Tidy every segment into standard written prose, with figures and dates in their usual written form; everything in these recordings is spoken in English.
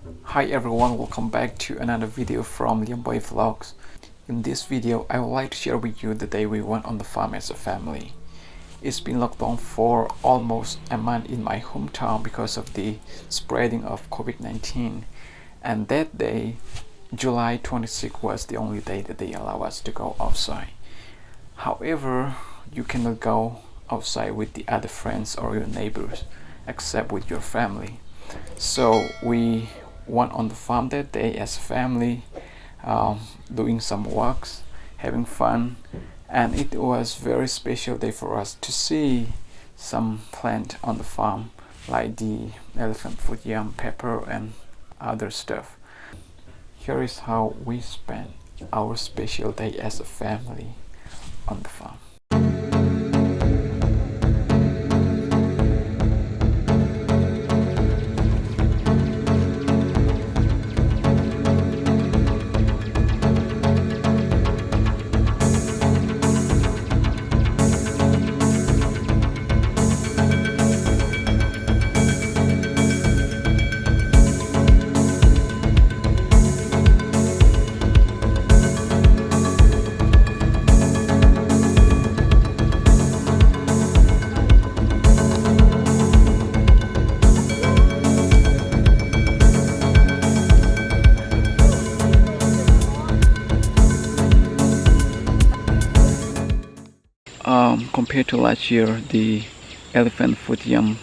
Hi everyone, welcome back to another video from Liam Boy Vlogs. In this video, I would like to share with you the day we went on the farm as a family. It's been locked down for almost a month in my hometown because of the spreading of COVID-19. And that day, July 26th, was the only day that they allow us to go outside. However, you cannot go outside with the other friends or your neighbors, except with your family. So we went on the farm that day as a family, doing some walks, having fun, and it was very special day for us to see some plant on the farm like the elephant foot yam, pepper, and other stuff. Here is how we spent our special day as a family on the farm. Compared to last year, the elephant foot yam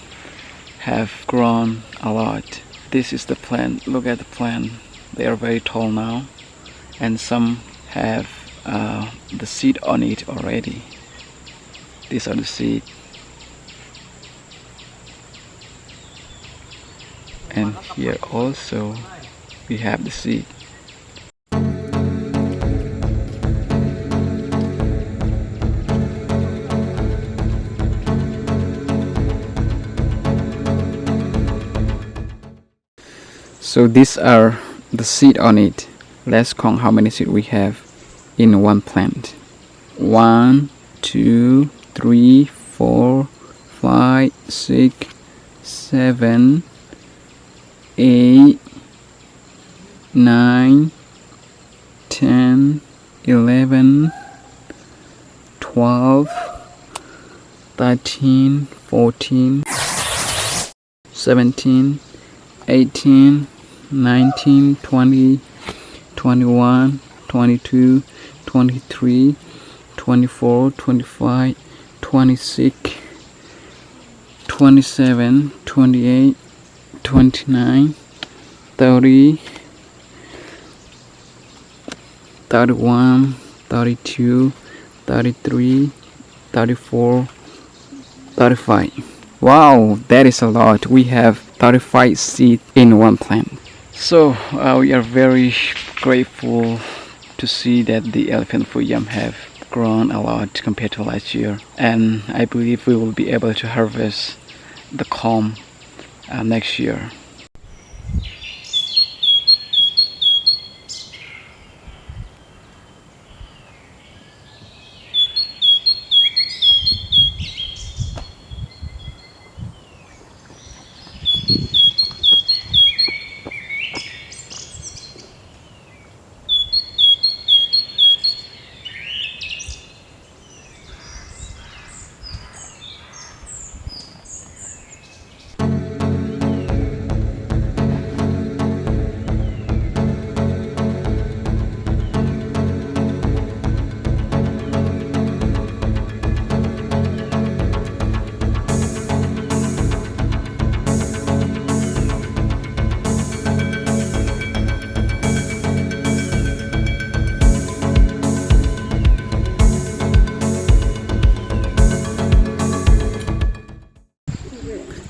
have grown a lot. This is the plant. Look at the plant. They are very tall now, and some have the seed on it already. These are the seed, and here also we have the seed. So these are the seed on it. Let's count how many seed we have in one plant. 1, 2, 3, 4, 5, 6, 7, 8, 9, 10, 11, 12, 13, 14, 17, 18, 19, 20, 21, 22, 23, 24, 25, 26, 27, 28, 29, 30, 31, 32, 33, 34, 35. Wow, that is a lot. We have 35 seeds in one plant. So we are very grateful to see that the elephant foot yam have grown a lot compared to last year, and I believe we will be able to harvest the corn next year.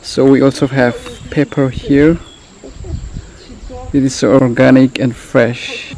So we also have pepper here. It is organic and fresh.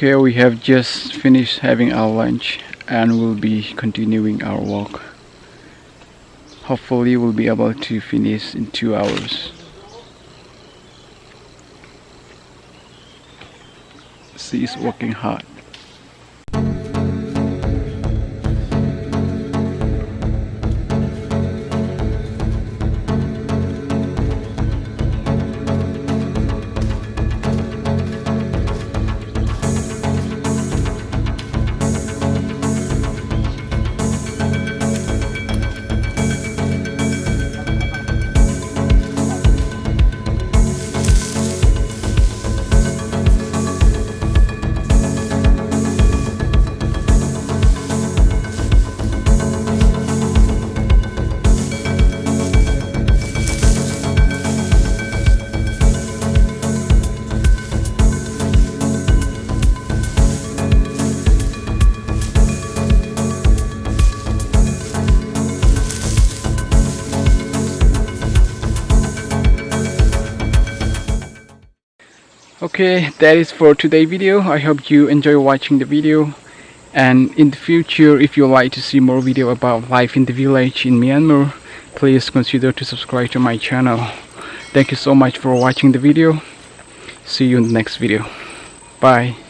Okay, we have just finished having our lunch and we'll be continuing our walk. Hopefully we'll be able to finish in 2 hours. She is working hard. Okay, that is for today's video. I hope you enjoy watching the video, and in the future, if you like to see more video about life in the village in Myanmar, please consider to subscribe to my channel. Thank you so much for watching the video. See you in the next video. Bye.